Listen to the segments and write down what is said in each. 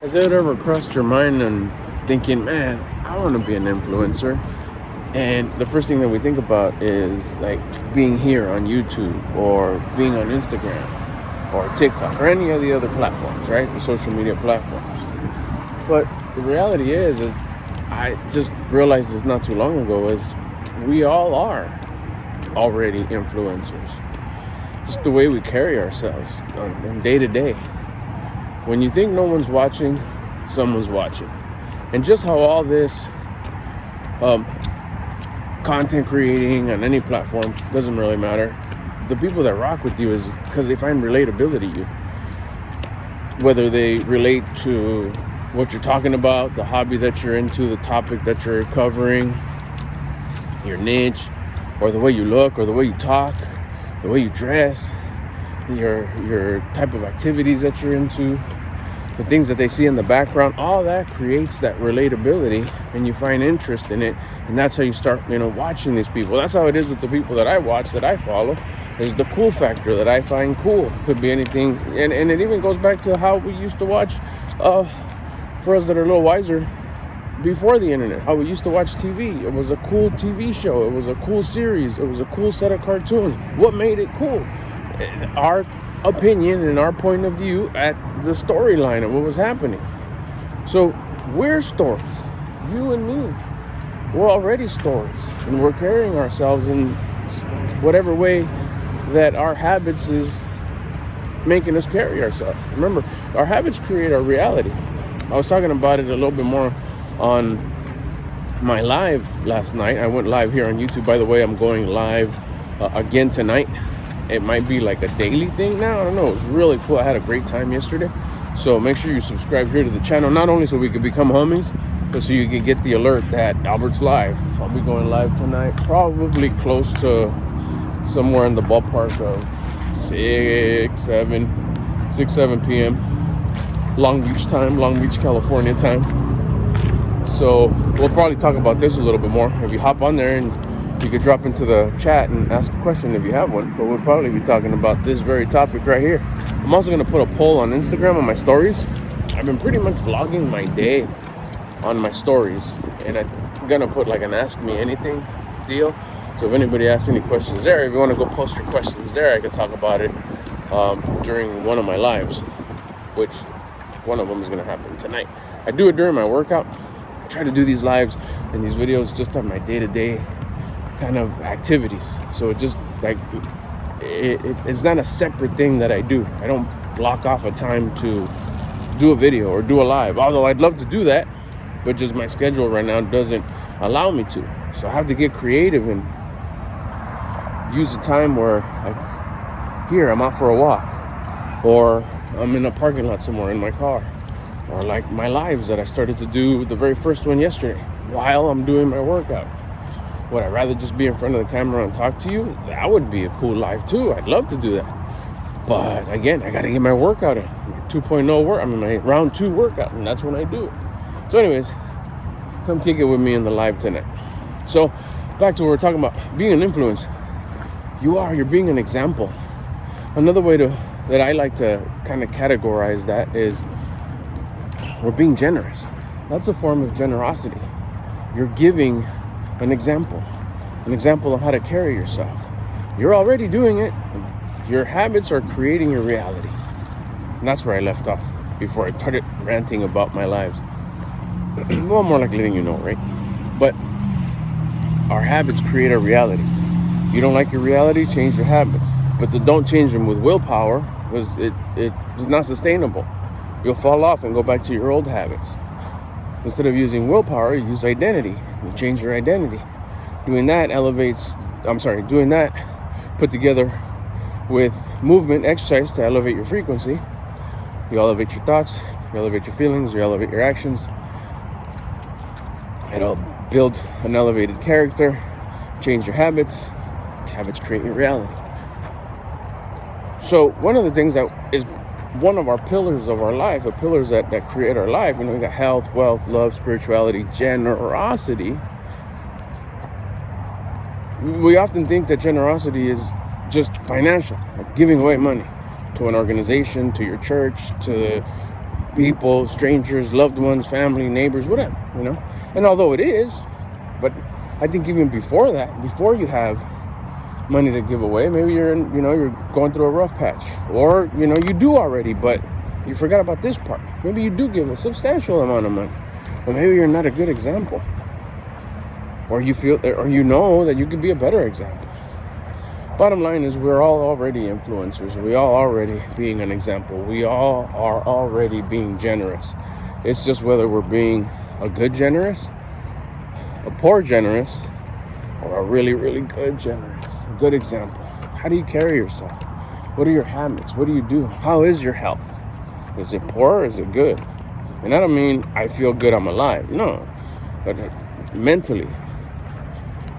Has it ever crossed your mind and thinking, man, I want to be an influencer? And the first thing that we think about is like being here on YouTube or being on Instagram or TikTok or any of the other platforms, right? The social media platforms. But the reality is I just realized this not too long ago is we all are already influencers. Just the way we carry ourselves on day to day. When you think no one's watching, someone's watching. And just how all this content creating on any platform doesn't really matter. The people that rock with you is because they find relatability to you. Whether they relate to what you're talking about, the hobby that you're into, the topic that you're covering, your niche, or the way you look, or the way you talk, the way you dress, your type of activities that you're into, the things that they see in the background, all that creates that relatability and you find interest in it. And that's how you start, watching these people. That's how it is with the people that I watch, that I follow. There's the cool factor that I find cool. Could be anything. And it even goes back to how we used to watch, for us that are a little wiser, before the internet, how we used to watch TV. It was a cool TV show. It was a cool series. It was a cool set of cartoons. What made it cool? Our opinion and our point of view at the storyline of what was happening. So we're stories. You and me. We're already stories. And we're carrying ourselves in whatever way that our habits is making us carry ourselves. Remember, our habits create our reality. I was talking about it a little bit more on my live last night. I went live here on YouTube. By the way, I'm going live again tonight. It might be like a daily thing now. I don't know. It was really cool. I had a great time yesterday. So make sure you subscribe here to the channel, not only so we can become homies, but so you can get the alert that Albert's live. I'll be going live tonight, probably close to somewhere in the ballpark of 7 p.m. Long Beach time, Long Beach, California time. So we'll probably talk about this a little bit more. If you hop on there, and you could drop into the chat and ask a question if you have one. But we'll probably be talking about this very topic right here. I'm also going to put a poll on Instagram on my stories. I've been pretty much vlogging my day on my stories. And I'm going to put like an Ask Me Anything deal. So if anybody asks any questions there, if you want to go post your questions there, I could talk about it during one of my lives, which one of them is going to happen tonight. I do it during my workout. I try to do these lives and these videos just on my day-to-day kind of activities. So it just like it's not a separate thing that I do. I don't block off a time to do a video or do a live, although I'd love to do that, but just my schedule right now doesn't allow me to. So I have to get creative and use the time where I'm out for a walk, or I'm in a parking lot somewhere in my car, or like my lives that I started to do, the very first one yesterday, while I'm doing my workout. Would I rather just be in front of the camera and talk to you? That would be a cool live too. I'd love to do that. But again, I got to get my workout in. My 2.0 work. My round 2 workout, and that's when I do it. So anyways, come kick it with me in the live tonight. So back to what we're talking about, being an influence. You're being an example. Another way that I like to kind of categorize that is we're being generous. That's a form of generosity. You're giving an example of how to carry yourself. You're already doing it. Your habits are creating your reality. And that's where I left off before I started ranting about my lives. Well, more like letting you know, right? But our habits create our reality. You don't like your reality, change your habits. But don't change them with willpower, because it is not sustainable. You'll fall off and go back to your old habits. Instead of using willpower, you use identity. You change your identity. Doing that put together with movement, exercise to elevate your frequency. You elevate your thoughts, you elevate your feelings, you elevate your actions. It'll build an elevated character, change your habits. Habits create your reality. So one of the things that is one of our pillars of our life, the pillars that create our life, we got health, wealth, love, spirituality, generosity. We often think that generosity is just financial, like giving away money to an organization, to your church, to people, strangers, loved ones, family, neighbors, whatever, And although it is, but I think even before that, before you have money to give away, maybe you're going through a rough patch, or you do already, but you forgot about this part. Maybe you do give a substantial amount of money, but maybe you're not a good example, or you feel, or that you could be a better example. Bottom line is, we're all already influencers. We all already being an example. We all are already being generous. It's just whether we're being a good generous, a poor generous, or a really, really good generous, a good example. How do you carry yourself? What are your habits? What do you do? How is your health? Is it poor or is it good? And I don't mean I feel good, I'm alive. No, but mentally,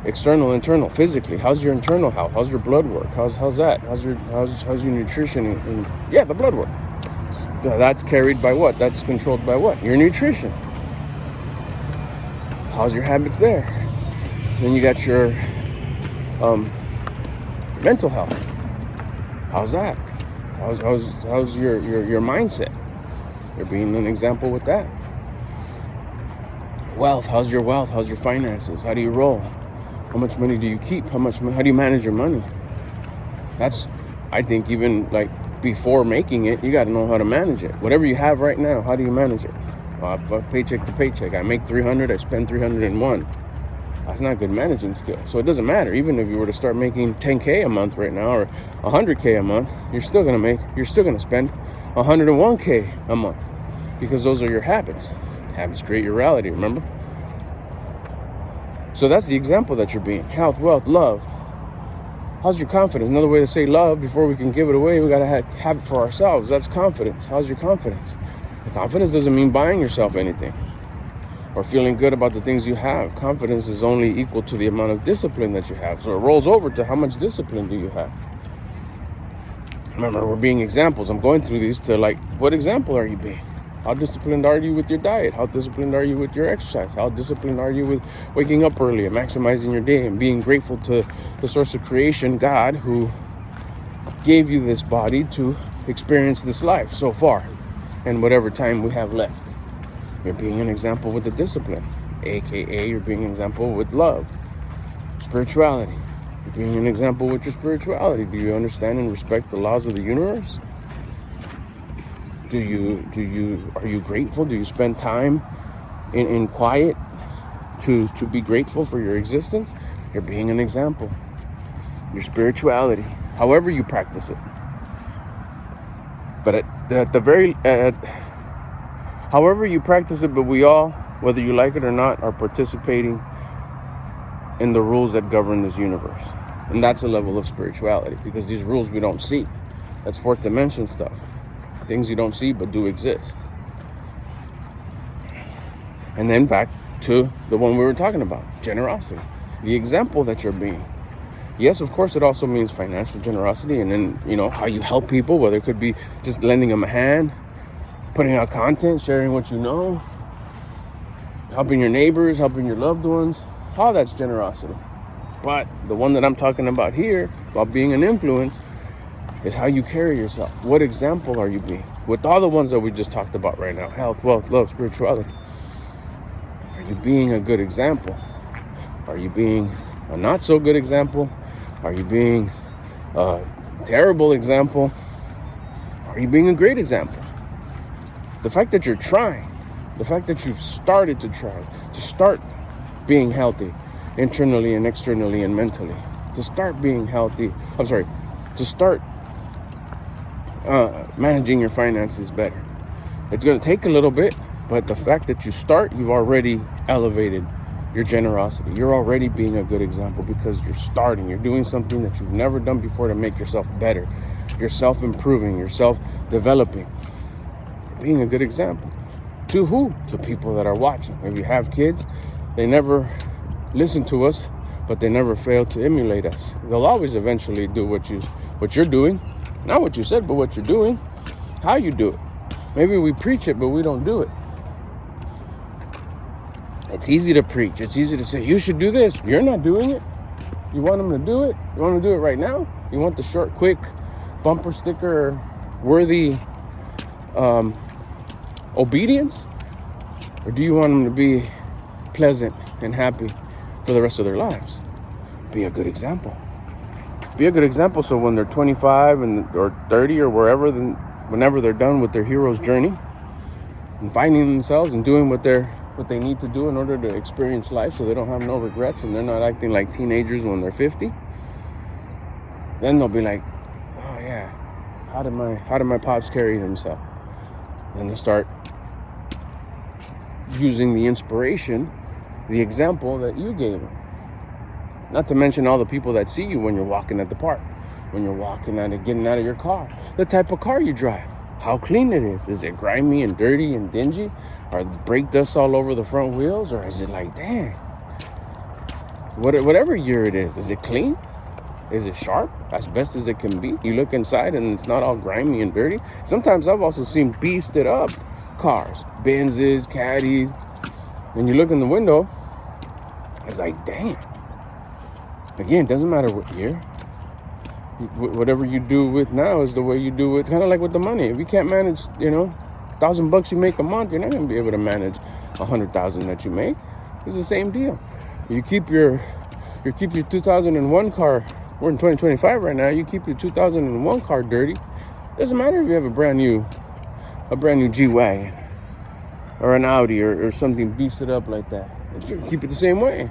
external, internal, physically. How's your internal health? How's your blood work? How's that? How's your nutrition? And the blood work. That's carried by what? That's controlled by what? Your nutrition. How's your habits there? Then you got your mental health. How's that? How's your mindset? You're being an example with that. Wealth. How's your wealth? How's your finances? How do you roll? How much money do you keep? How do you manage your money? That's, I think, even like before making it, you got to know how to manage it. Whatever you have right now, how do you manage it? Paycheck to paycheck. I make $300, I spend $301. That's not good managing skill. So it doesn't matter. Even if you were to start making $10K a month right now, or $100K a month, you're still going to spend $101K a month, because those are your habits. Habits create your reality, remember? So that's the example that you're being. Health, wealth, love. How's your confidence? Another way to say love, before we can give it away, we got to have it for ourselves. That's confidence. How's your confidence? Confidence doesn't mean buying yourself anything or feeling good about the things you have. Confidence is only equal to the amount of discipline that you have. So it rolls over to how much discipline do you have. Remember, we're being examples. I'm going through these to what example are you being? How disciplined are you with your diet? How disciplined are you with your exercise? How disciplined are you with waking up early and maximizing your day and being grateful to the source of creation, God, who gave you this body to experience this life so far and whatever time we have left? You're being an example with the discipline, aka you're being an example with love, spirituality. You're being an example with your spirituality. Do you understand and respect the laws of the universe? Are you grateful? Do you spend time in quiet to be grateful for your existence? You're being an example. Your spirituality, however you practice it. But however you practice it, but we all, whether you like it or not, are participating in the rules that govern this universe. And that's a level of spirituality, because these rules we don't see. That's fourth dimension stuff. Things you don't see but do exist. And then back to the one we were talking about, generosity. The example that you're being. Yes, of course, it also means financial generosity, and then, how you help people, whether it could be just lending them a hand, putting out content, sharing what you know, helping your neighbors, helping your loved ones. All that's generosity. But the one that I'm talking about here, about being an influence, is how you carry yourself. What example are you being? With all the ones that we just talked about right now, health, wealth, love, spirituality. Are you being a good example? Are you being a not so good example? Are you being a terrible example? Are you being a great example? The fact that you're trying, the fact that you've started to try, to start being healthy internally and externally and mentally, to start being healthy, to start managing your finances better. It's going to take a little bit, but the fact that you start, you've already elevated your generosity. You're already being a good example, because you're starting. You're doing something that you've never done before to make yourself better. You're self-improving. You're self-developing. You're being a good example. To who? To people that are watching. If you have kids, they never listen to us, but they never fail to emulate us. They'll always eventually do what you're doing. Not what you said, but what you're doing, how you do it. Maybe we preach it, but we don't do it. It's easy to preach. It's easy to say, you should do this. You're not doing it. You want them to do it? You want them to do it right now? You want the short, quick, bumper sticker, worthy obedience? Or do you want them to be pleasant and happy for the rest of their lives? Be a good example. Be a good example so when they're 25 or 30 or whenever they're done with their hero's journey and finding themselves and doing what they need to do in order to experience life, so they don't have no regrets and they're not acting like teenagers when they're 50, then they'll be like, oh yeah, how did my pops carry himself? And they'll start using the inspiration, the example that you gave them. Not to mention all the people that see you when you're walking at the park, when you're walking out and getting out of your car, the type of car you drive, how clean it is. Is it grimy and dirty and dingy? Are the brake dust all over the front wheels? Or is it like, dang, whatever year it is it clean? Is it sharp as best as it can be? You look inside and it's not all grimy and dirty. Sometimes I've also seen beasted up cars, Benzes, Caddies, and you look in the window, it's like, damn. Again, doesn't matter what year. Whatever you do with now is the way you do it. Kind of like with the money. If you can't manage, $1,000 you make a month, you're not going to be able to manage 100,000 that you make. It's the same deal. You keep your 2001 car. We're in 2025 right now. You keep your 2001 car dirty. Doesn't matter if you have a brand new G-Wagon or an Audi or something beasted up like that. You keep it the same way.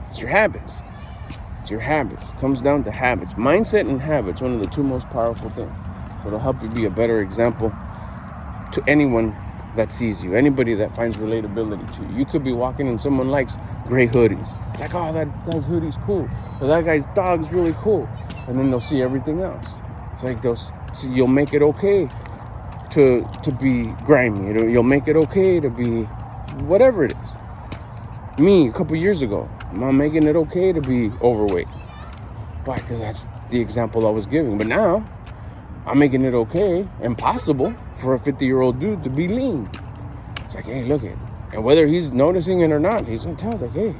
It's your habits. It's your habits. It comes down to habits. Mindset and habits, one of the two most powerful things. It'll help you be a better example to anyone that sees you, anybody that finds relatability to you. You could be walking and someone likes gray hoodies. It's like, oh, that guy's hoodie's cool. Or that guy's dog's really cool. And then they'll see everything else. It's like you'll make it okay to be grimy. You'll make it okay to be whatever it is. Me, a couple years ago, I'm making it okay to be overweight. Why? Because that's the example I was giving. But now, I'm making it okay and possible for a 50-year-old dude to be lean. It's like, hey, look at it. And whether he's noticing it or not, he's going to tell us, like, hey,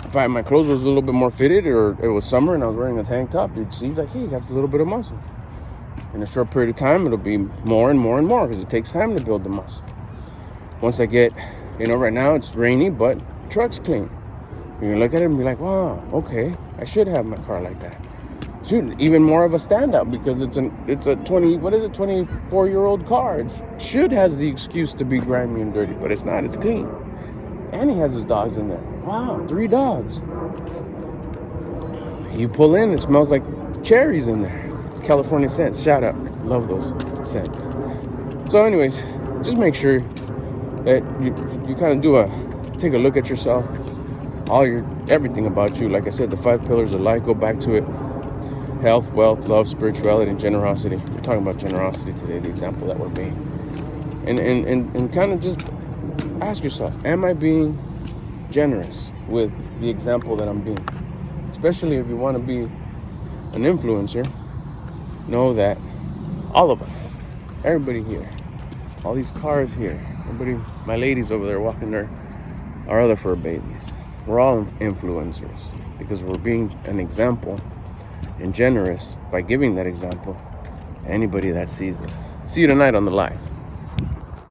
if my clothes was a little bit more fitted or it was summer and I was wearing a tank top, you'd see, like, hey, he got a little bit of muscle. In a short period of time, it'll be more and more and more because it takes time to build the muscle. Once I get, right now it's rainy, but the truck's clean. You're going to look at it and be like, wow, okay, I should have my car like that. Shoot, even more of a standout because it's a 24-year-old car. It should has the excuse to be grimy and dirty, but it's not. It's clean. And he has his dogs in there. Wow, 3 dogs. You pull in, it smells like cherries in there. California scents, shout out. Love those scents. So anyways, just make sure that you kind of take a look at yourself, everything about you. Like I said, the 5 pillars of life, go back to it. Health, wealth, love, spirituality, and generosity. We're talking about generosity today, the example that we're being. And kind of just ask yourself, am I being generous with the example that I'm being? Especially if you want to be an influencer, know that all of us, everybody here, all these cars here, everybody, my ladies over there walking our other fur babies, we're all influencers because we're being an example and generous by giving that example to anybody that sees us. See you tonight on The Live.